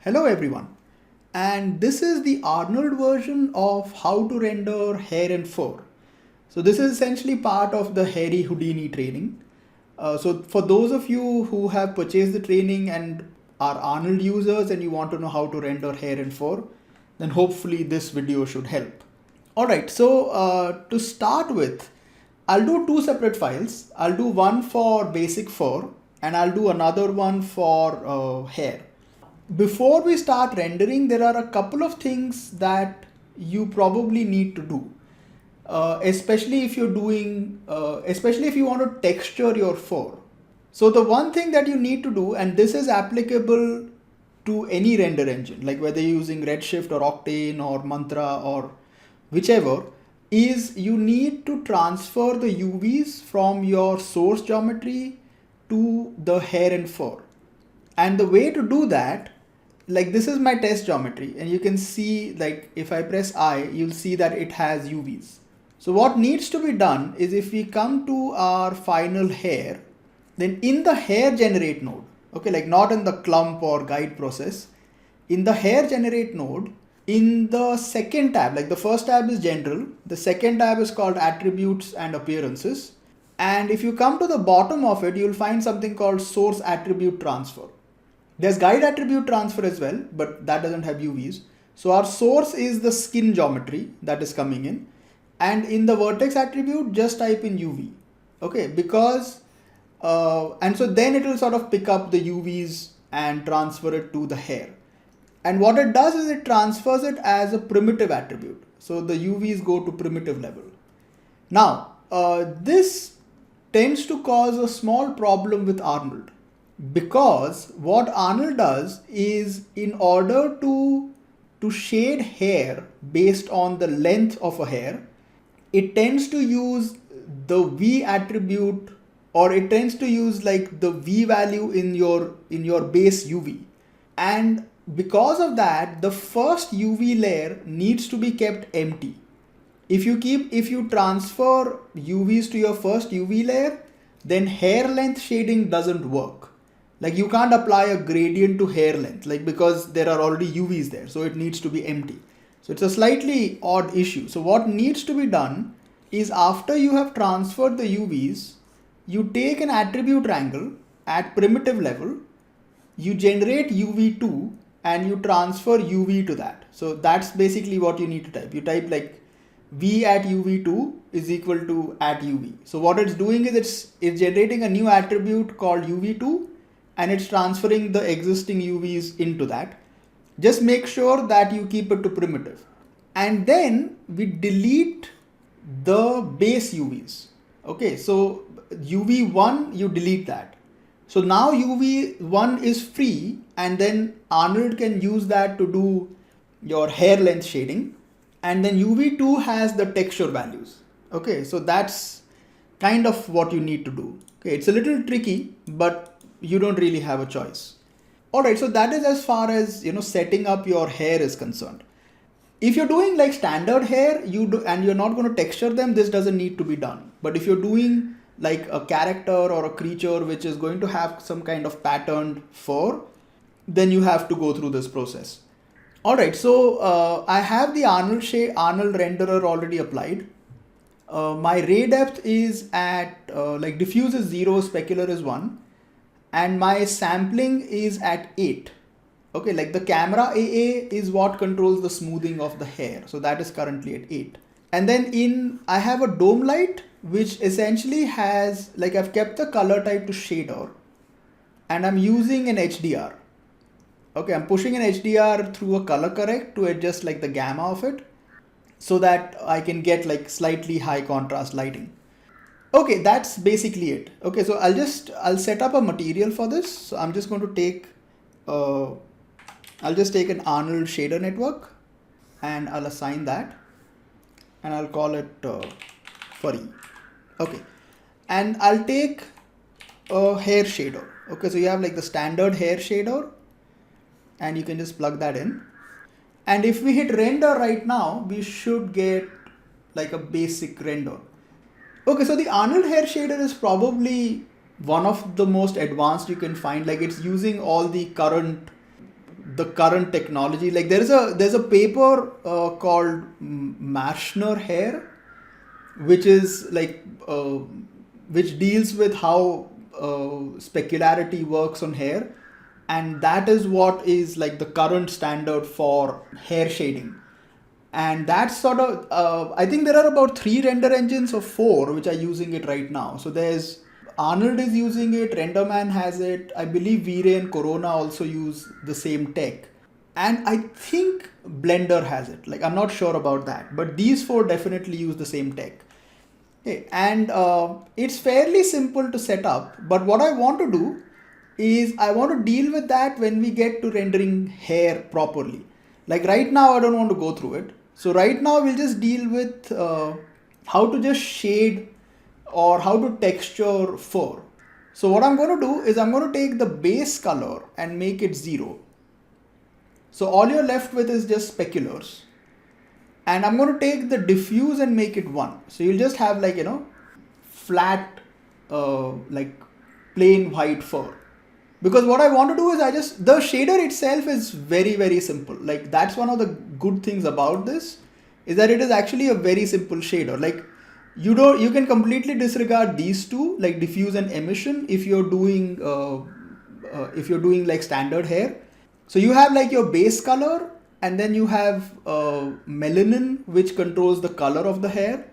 Hello everyone, and this is the Arnold version of how to render hair and fur. So this is essentially part of the hairy Houdini training. So for those of you who have purchased the training and are Arnold users and you want to know how to render hair and fur, then hopefully this video should help. Alright, so to start with, I'll do two separate files. I'll do one for basic fur and I'll do another one for hair. Before we start rendering, there are a couple of things that you probably need to do, especially if you're doing, especially if you want to texture your fur. So the one thing that you need to do, and this is applicable to any render engine, like whether you're using Redshift or Octane or Mantra or whichever, is you need to transfer the UVs from your source geometry to the hair and fur. And the way to do that, like this is my test geometry and you can see, like if I press I, you'll see that it has UVs. So what needs to be done is if we come to our final hair, then in the hair generate node, okay, like not in the clump or guide process, in the hair generate node, in the second tab, like the first tab is general, the second tab is called attributes and appearances. And if you come to the bottom of it, you'll find something called source attribute transfer. There's guide attribute transfer as well, but that doesn't have UVs. So our source is the skin geometry that is coming in. And in the vertex attribute, just type in UV. Okay, because, and so then it will sort of pick up the UVs and transfer it to the hair. And what it does is it transfers it as a primitive attribute. So the UVs go to primitive level. Now, this tends to cause a small problem with Arnold. Because what Arnold does is, in order to shade hair based on the length of a hair, it tends to use the V attribute, or it tends to use like the V value in your base UV. And because of that, the first UV layer needs to be kept empty. If you transfer UVs to your first UV layer, then hair length shading doesn't work. Like you can't apply a gradient to hair length, like because there are already UVs there, so it needs to be empty. So it's a slightly odd issue. So what needs to be done is, after you have transferred the UVs, you take an attribute wrangle at primitive level, you generate UV2 and you transfer UV to that. So that's basically what you need to type. You type like V at UV2 is equal to at UV. So what it's doing is it's generating a new attribute called UV2 and it's transferring the existing UVs into that. Just make sure that you keep it to primitive. And then we delete the base UVs. Okay, so UV1, you delete that. So now UV1 is free, and then Arnold can use that to do your hair length shading. And then UV2 has the texture values. Okay, so that's kind of what you need to do. Okay, it's a little tricky, but you don't really have a choice. Alright, so that is as far as, setting up your hair is concerned. If you're doing like standard hair, and you're not going to texture them, this doesn't need to be done. But if you're doing like a character or a creature which is going to have some kind of patterned fur, then you have to go through this process. Alright, so I have the Arnold renderer already applied. My ray depth is at, like diffuse is 0, specular is 1. And my sampling is at 8. Okay, like the camera AA is what controls the smoothing of the hair. So that is currently at 8. And then I have a dome light, which essentially has, like I've kept the color type to shader and I'm using an HDR. Okay, I'm pushing an HDR through a color correct to adjust like the gamma of it so that I can get like slightly high contrast lighting. Okay, that's basically it. Okay, so I'll set up a material for this. So I'm just going to take, I'll just take an Arnold shader network and I'll assign that and I'll call it furry. Okay, and I'll take a hair shader. Okay, so you have like the standard hair shader and you can just plug that in. And if we hit render right now, we should get like a basic render. Okay, so the Arnold hair shader is probably one of the most advanced you can find. Like it's using all the current the current technology. Like there's a paper called Marshner hair, which is like which deals with how specularity works on hair, and that is what is like the current standard for hair shading. And that's sort of I think there are about 3 render engines or 4 which are using it right now. So there's Arnold is using it, Renderman has it, I believe V-Ray and Corona also use the same tech, and I think Blender has it. Like I'm not sure about that, but these 4 definitely use the same tech. Okay, and it's fairly simple to set up, but what I want to do is I want to deal with that when we get to rendering hair properly. Like right now I don't want to go through it. So right now we'll just deal with how to just shade or how to texture fur. So what I'm going to do is I'm going to take the base color and make it 0. So all you're left with is just speculars. And I'm going to take the diffuse and make it 1. So you'll just have like, flat, like plain white fur. Because what I want to do is the shader itself is very, very simple. Like that's one of the good things about this, is that it is actually a very simple shader. Like you can completely disregard these two, like diffuse and emission, if you're doing like standard hair. So you have like your base color, and then you have melanin, which controls the color of the hair.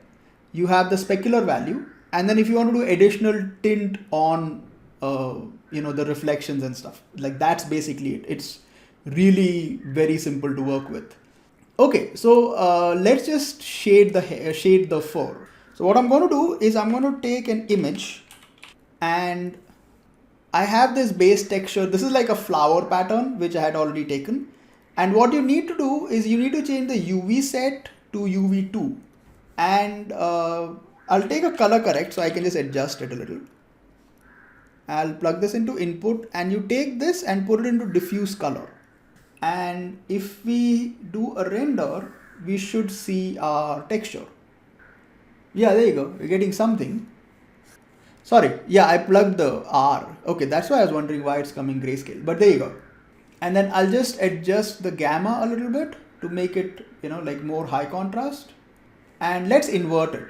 You have the specular value, and then if you want to do additional tint on the reflections and stuff, like that's basically it. It's really very simple to work with. Okay, so let's just shade the fur. So what I'm going to do is I'm going to take an image, and I have this base texture. This is like a flower pattern which I had already taken. And what you need to do is you need to change the UV set to UV2. And I'll take a color correct so I can just adjust it a little. I'll plug this into input, and you take this and put it into diffuse color. And if we do a render, we should see our texture. Yeah, there you go. We're getting something. Sorry. Yeah, I plugged the R. Okay, that's why I was wondering why it's coming grayscale. But there you go. And then I'll just adjust the gamma a little bit to make it, like more high contrast. And let's invert it.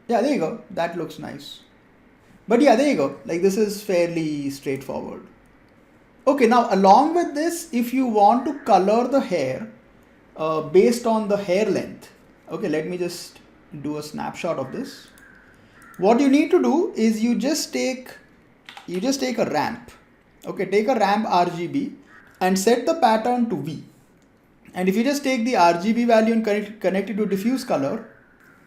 Yeah, there you go. That looks nice. But yeah, there you go. Like this is fairly straightforward. Okay, now along with this, if you want to color the hair based on the hair length. Okay, let me just do a snapshot of this. What you need to do is you just take a ramp. Okay, take a ramp RGB and set the pattern to V. And if you just take the RGB value and connect it to diffuse color,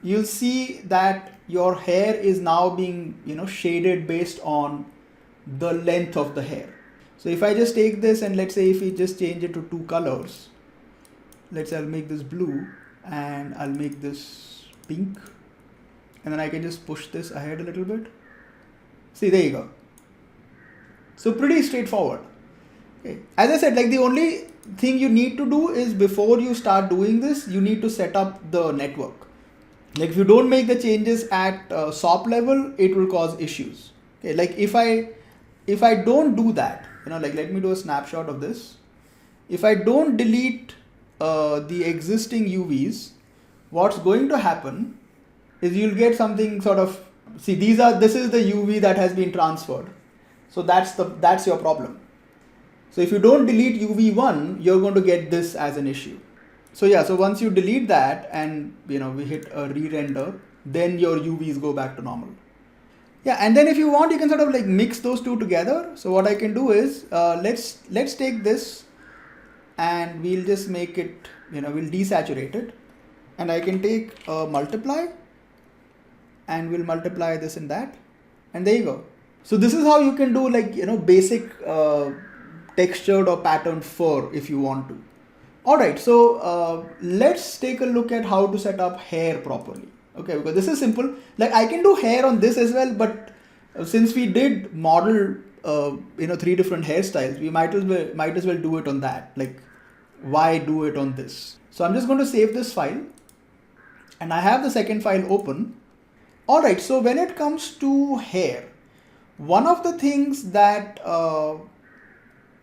you'll see that your hair is now being, shaded based on the length of the hair. So if I just take this and let's say if we just change it to 2 colors, let's say I'll make this blue and I'll make this pink, and then I can just push this ahead a little bit. See, there you go. So pretty straightforward. Okay. As I said, like the only thing you need to do is before you start doing this, you need to set up the network. Like if you don't make the changes at SOP level, it will cause issues. Okay. Like if I don't do that, like let me do a snapshot of this. If I don't delete the existing UVs, what's going to happen is you'll get something sort of, see, this is the UV that has been transferred. So that's your problem. So if you don't delete UV1, you're going to get this as an issue. So yeah, so once you delete that and we hit a re-render, then your UVs go back to normal. Yeah, and then if you want, you can sort of like mix those two together. So what I can do is let's take this and we'll just make it, we'll desaturate it, and I can take a multiply and we'll multiply this and that, and there you go. So this is how you can do like, basic textured or patterned fur if you want to. Alright, so let's take a look at how to set up hair properly. Okay, because this is simple. Like I can do hair on this as well, but since we did model 3 different hairstyles, we might as well do it on that. Like why do it on this? So I'm just going to save this file, and I have the second file open. Alright, so when it comes to hair, one of the things that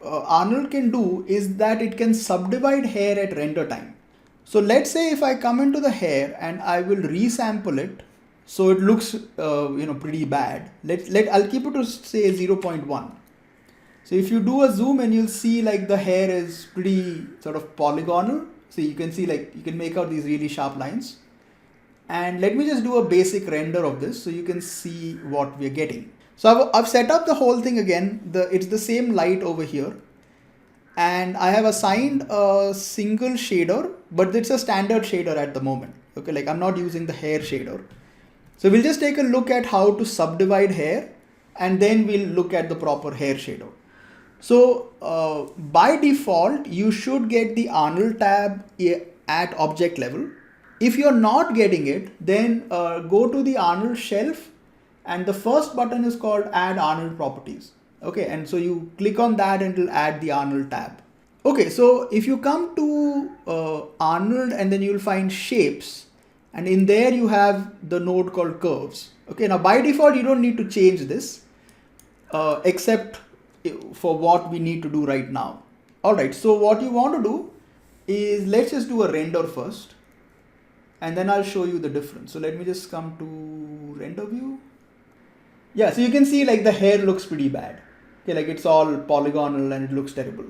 Arnold can do is that it can subdivide hair at render time. So let's say if I come into the hair and I will resample it, so it looks pretty bad. I'll keep it to say 0.1. So if you do a zoom and you'll see like the hair is pretty sort of polygonal. So you can see like you can make out these really sharp lines. And let me just do a basic render of this so you can see what we're getting. So I've set up the whole thing again. It's the same light over here. And I have assigned a single shader, but it's a standard shader at the moment. Okay, like I'm not using the hair shader. So we'll just take a look at how to subdivide hair and then we'll look at the proper hair shader. So by default, you should get the Arnold tab at object level. If you're not getting it, then go to the Arnold shelf and the first button is called Add Arnold Properties. Okay, and so you click on that and it'll add the Arnold tab. Okay, so if you come to Arnold and then you'll find shapes, and in there you have the node called curves. Okay, now by default you don't need to change this except for what we need to do right now. Alright, so what you want to do is let's just do a render first and then I'll show you the difference. So let me just come to render view. Yeah, so you can see like the hair looks pretty bad. Okay, like it's all polygonal and it looks terrible.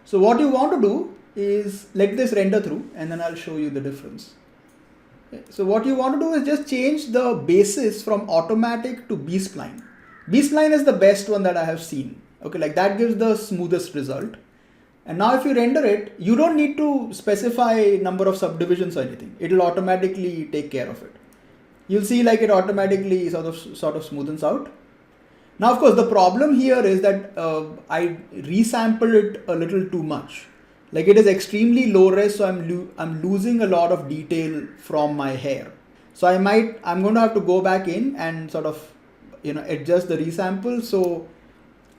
So what you want to do is let this render through and then I'll show you the difference. Okay, so what you want to do is just change the basis from automatic to B-spline. B-spline is the best one that I have seen. Okay, like that gives the smoothest result. And now if you render it, you don't need to specify number of subdivisions or anything. It'll automatically take care of it. You'll see like it automatically sort of smoothens out. Now, of course, the problem here is that I resampled it a little too much. Like it is extremely low res, so I'm losing a lot of detail from my hair. So I'm going to have to go back in and sort of adjust the resample so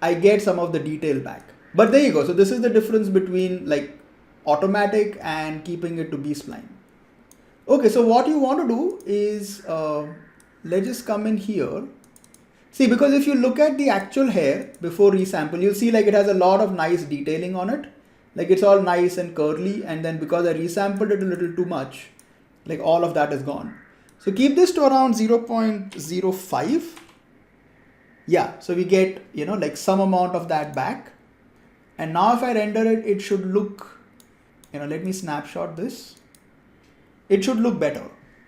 I get some of the detail back. But there you go. So this is the difference between like automatic and keeping it to B-spline. Okay, so what you want to do is let's just come in here. See, because if you look at the actual hair before resample, you'll see like it has a lot of nice detailing on it. Like it's all nice and curly, and then because I resampled it a little too much, like all of that is gone. So keep this to around 0.05. Yeah, so we get like some amount of that back. And now if I render it, it should look, let me snapshot this. It should look better,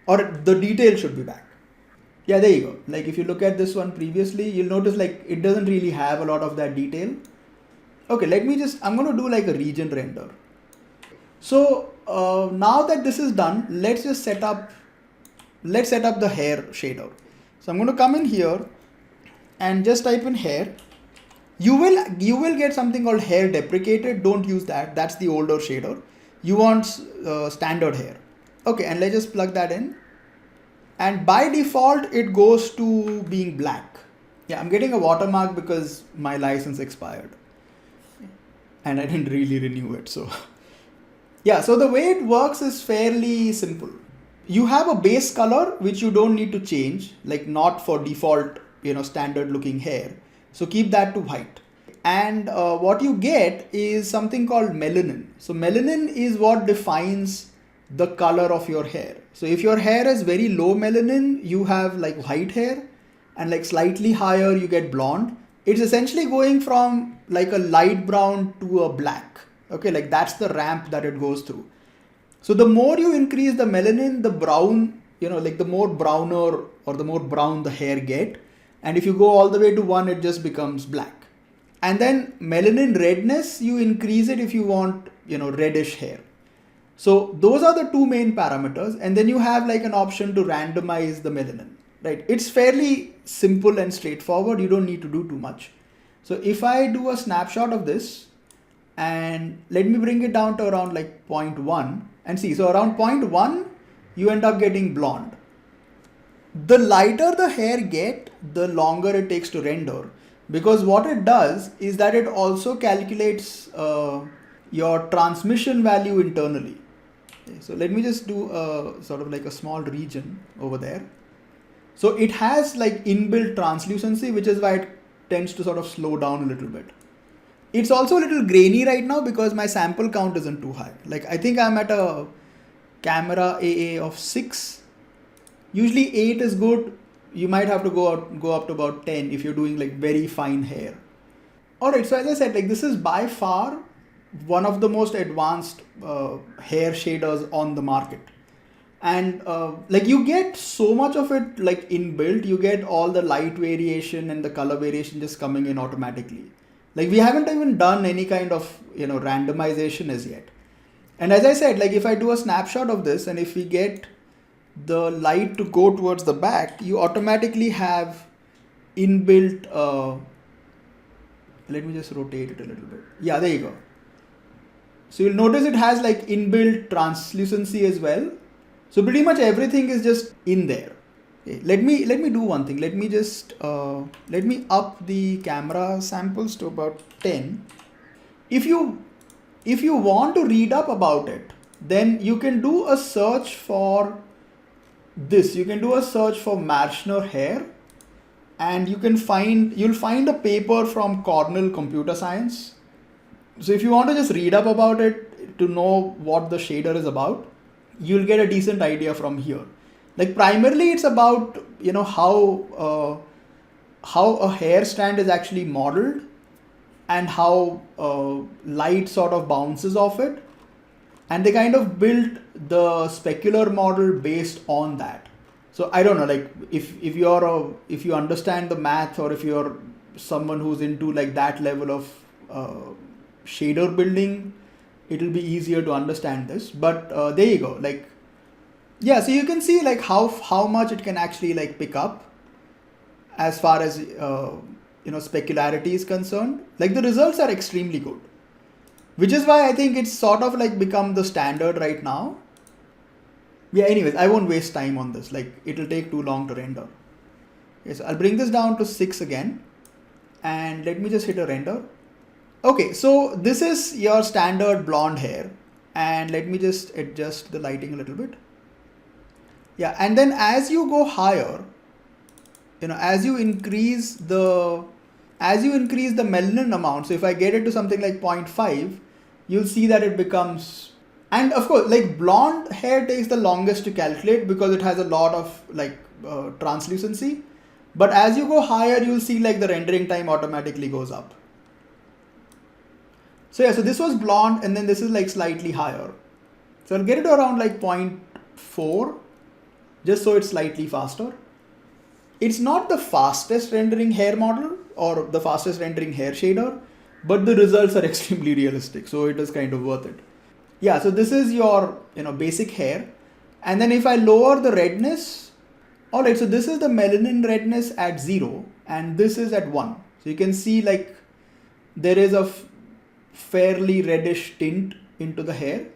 or the detail should be back. Yeah, there you go. Like if you look at this one previously, you'll notice like it doesn't really have a lot of that detail. Okay, I'm going to do like a region render. So now that this is done, let's set up the hair shader. So I'm going to come in here and just type in hair. You will get something called hair deprecated. Don't use that. That's the older shader. You want standard hair. Okay, and let's just plug that in. And by default, it goes to being black. Yeah, I'm getting a watermark because my license expired. And I didn't really renew it. So yeah, so the way it works is fairly simple. You have a base color, which you don't need to change, like not for default, standard looking hair. So keep that to white. And what you get is something called melanin. So melanin is what defines the color of your hair. So if your hair is very low melanin, you have like white hair, and like slightly higher, you get blonde. It's essentially going from like a light brown to a black. Okay, like that's the ramp that it goes through. So the more you increase the melanin, the brown, like the more browner or the more brown the hair get. And if you go all the way to 1, it just becomes black. And then melanin redness, you increase it if you want, reddish hair. So those are the two main parameters. And then you have like an option to randomize the melanin, right? It's fairly simple and straightforward. You don't need to do too much. So if I do a snapshot of this and let me bring it down to around like 0.1 and see, so around 0.1, you end up getting blonde. The lighter the hair get, the longer it takes to render, because what it does is that it also calculates your transmission value internally. Okay, so let me just do a sort of like a small region over there. So it has like inbuilt translucency, which is why it tends to sort of slow down a little bit. It's also a little grainy right now because my sample count isn't too high. Like I think I'm at a camera AA of 6. Usually 8 is good. You might have to go up to about 10 if you're doing like very fine hair. Alright, so as I said, like this is by far one of the most advanced hair shaders on the market. And like you get so much of it like inbuilt. You get all the light variation and the color variation just coming in automatically. Like we haven't even done any kind of randomization as yet. And as I said, like if I do a snapshot of this and if we get the light to go towards the back, you automatically have inbuilt let me just rotate it a little bit. Yeah, there you go. So you'll notice it has like inbuilt translucency as well. So pretty much everything is just in there. Okay, let me do one thing. Let me just let me up the camera samples to about 10. If you want to read up about it, then you can do a search for this. You can do a search for Marshner hair, and you'll find a paper from Cornell Computer Science. So if you want to just read up about it to know what the shader is about, you'll get a decent idea from here. Like primarily it's about how a hair strand is actually modeled and how light sort of bounces off it, and they kind of built the specular model based on that. So I don't know, like if you understand the math, or if you're someone who's into like that level of shader building, it'll be easier to understand this. But there you go. Like yeah, so you can see like how much it can actually like pick up as far as specularity is concerned. Like the results are extremely good, which is why I think it's sort of like become the standard right now. Yeah, anyways, I won't waste time on this. Like it'll take too long to render. Okay, so I'll bring this down to 6 again, and let me just hit a render. Okay, so this is your standard blonde hair, and let me just adjust the lighting a little bit. Yeah, and then as you go higher, as you increase the melanin amount, so if I get it to something like 0.5, you'll see that it becomes, and of course like blonde hair takes the longest to calculate because it has a lot of like translucency, but as you go higher you'll see like the rendering time automatically goes up. So yeah, so this was blonde, and then this is like slightly higher, so I'll get it around like 0.4 just so it's slightly faster. It's not the fastest rendering hair model or the fastest rendering hair shader, but the results are extremely realistic, so it is kind of worth it. Yeah, so this is your basic hair, and then if I lower the redness, alright, so this is the melanin redness at 0 and this is at 1. So you can see like there is a fairly reddish tint into the hair.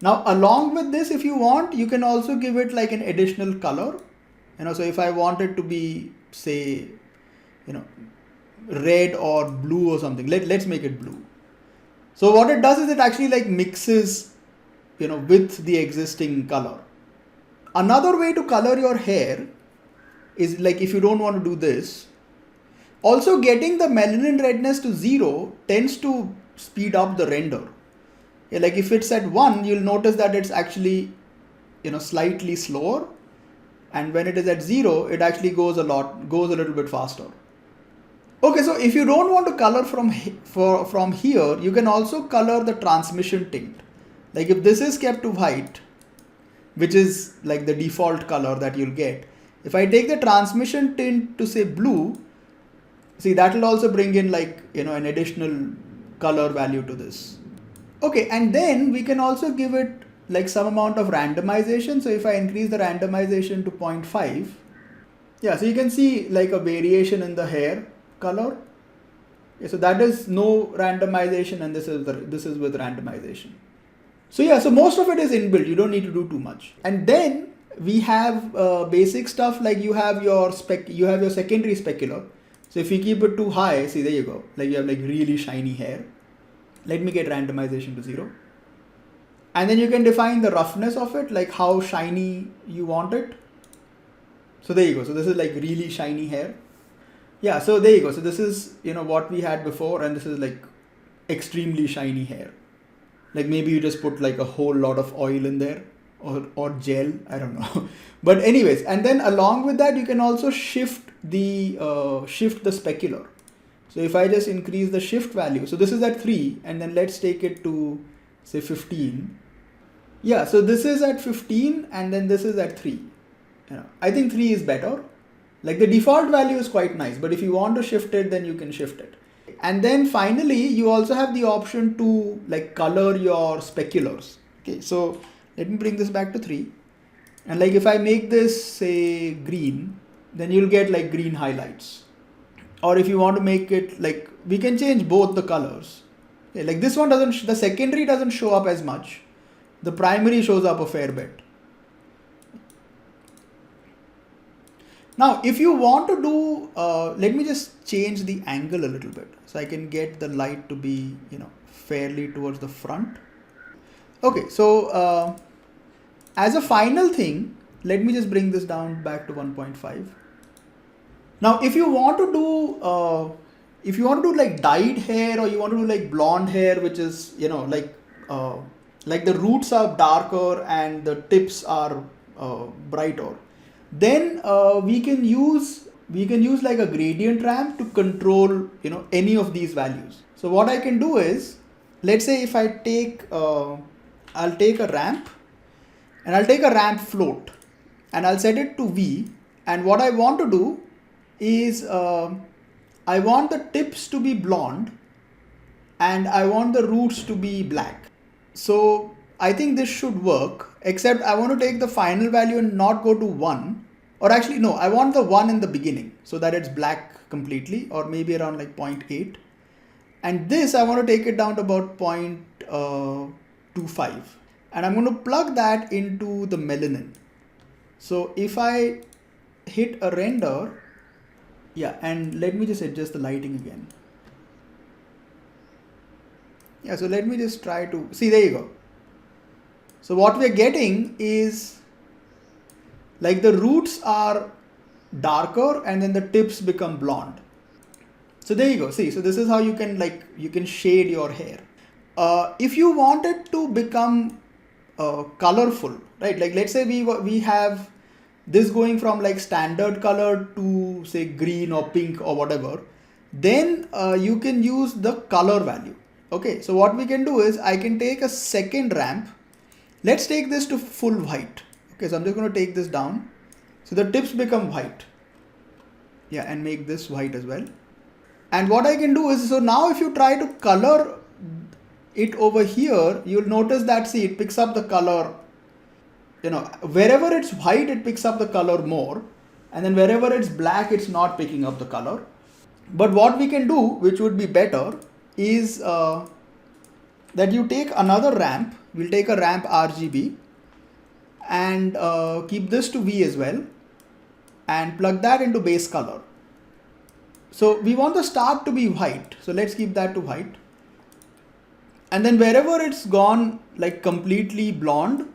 Now along with this, if you want, you can also give it like an additional color. So if I want it to be, say, red or blue or something, let's make it blue. So what it does is it actually like mixes, with the existing color. Another way to color your hair is like, if you don't want to do this, also getting the melanin redness to 0 tends to speed up the render. Yeah, like if it's at 1, you'll notice that it's actually, slightly slower. And when it is at 0, it actually goes a little bit faster. Okay, so if you don't want to color from here, you can also color the transmission tint. Like if this is kept to white, which is like the default color that you'll get, if I take the transmission tint to say blue, see that will also bring in like an additional color value to this. Okay, and then we can also give it like some amount of randomization. So if I increase the randomization to 0.5, yeah, so you can see like a variation in the hair color. Okay, so that is no randomization, and this is with randomization. So yeah, so most of it is inbuilt. You don't need to do too much. And then we have basic stuff like you have your secondary specular. So if you keep it too high, see, there you go. Like you have like really shiny hair. Let me get randomization to 0. And then you can define the roughness of it, like how shiny you want it. So there you go. So this is like really shiny hair. Yeah, so there you go. So this is, what we had before, and this is like extremely shiny hair. Like maybe you just put like a whole lot of oil in there, or gel, I don't know. But anyways, and then along with that you can also shift the specular. So if I just increase the shift value, so this is at 3, and then let's take it to say 15. Yeah, so this is at 15 and then this is at 3. I think 3 is better. Like the default value is quite nice, but if you want to shift it, then you can shift it. And then finally, you also have the option to like color your speculars. Okay, so let me bring this back to 3. And like if I make this say green, then you'll get like green highlights. Or if you want to make it like, we can change both the colors. Okay, like this one doesn't, the secondary doesn't show up as much. The primary shows up a fair bit. Now, if you want to do, let me just change the angle a little bit so I can get the light to be, fairly towards the front. Okay, so as a final thing, let me just bring this down back to 1.5. Now, if you want to do, like dyed hair, or you want to do like blonde hair, which is, like the roots are darker and the tips are brighter, then we can use like a gradient ramp to control any of these values. So what I can do is, let's say if I take I'll take a ramp, and I'll take a ramp float, and I'll set it to V, and what I want to do is I want the tips to be blonde and I want the roots to be black. So I think this should work, except I want to take the final value and not go to 1. Or actually, no, I want the 1 in the beginning so that it's black completely, or maybe around like 0.8. And this, I want to take it down to about 0.25. And I'm going to plug that into the melanin. So if I hit a render, yeah, and let me just adjust the lighting again. Yeah, so let me just try to see, there you go. So what we're getting is like the roots are darker and then the tips become blonde. So there you go. See, so this is how you can shade your hair. If you want it to become colorful, right? Like let's say we have this going from like standard color to say green or pink or whatever, then you can use the color value. Okay, so what we can do is I can take a second ramp. Let's take this to full white. Okay, so I'm just going to take this down. So the tips become white. Yeah, and make this white as well. And what I can do is, so now if you try to color it over here, you'll notice that, see, it picks up the color, wherever it's white, it picks up the color more. And then wherever it's black, it's not picking up the color. But what we can do, which would be better, is that you take another ramp. We'll take a ramp RGB and keep this to V as well, and plug that into base color. So we want the start to be white. So let's keep that to white. And then wherever it's gone like completely blonde,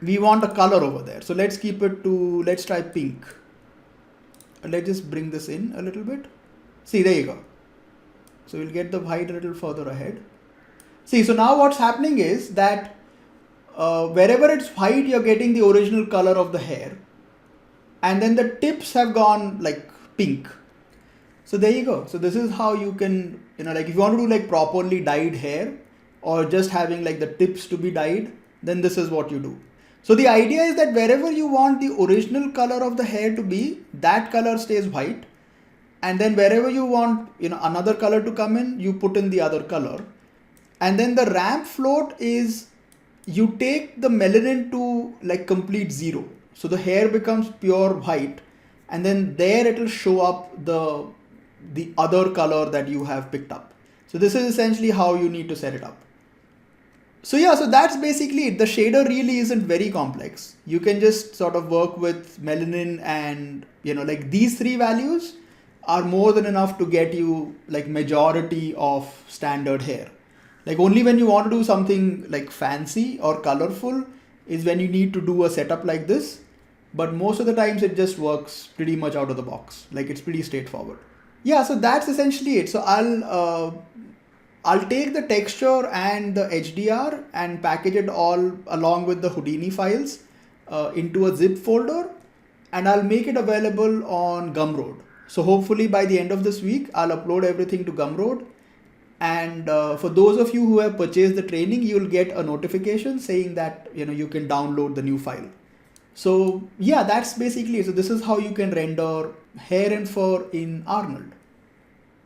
we want a color over there. So let's keep it to, let's try pink. Let's just bring this in a little bit. See, there you go. So we'll get the white a little further ahead. See, so now what's happening is that wherever it's white, you're getting the original color of the hair. And then the tips have gone like pink. So there you go. So this is how you can, like if you want to do like properly dyed hair, or just having like the tips to be dyed, then this is what you do. So the idea is that wherever you want the original color of the hair to be, that color stays white. And then wherever you want, another color to come in, you put in the other color. And then the ramp float is, you take the melanin to like complete 0. So the hair becomes pure white, and then there it will show up the other color that you have picked up. So this is essentially how you need to set it up. So yeah, so that's basically it. The shader really isn't very complex. You can just sort of work with melanin, and like these 3 values are more than enough to get you like majority of standard hair. Like only when you want to do something like fancy or colorful is when you need to do a setup like this. But most of the times it just works pretty much out of the box. Like it's pretty straightforward. Yeah, so that's essentially it. So I'll take the texture and the HDR and package it all along with the Houdini files into a zip folder, and I'll make it available on Gumroad. So hopefully by the end of this week, I'll upload everything to Gumroad. And for those of you who have purchased the training, you'll get a notification saying that you can download the new file. So yeah, that's basically it. So this is how you can render hair and fur in Arnold.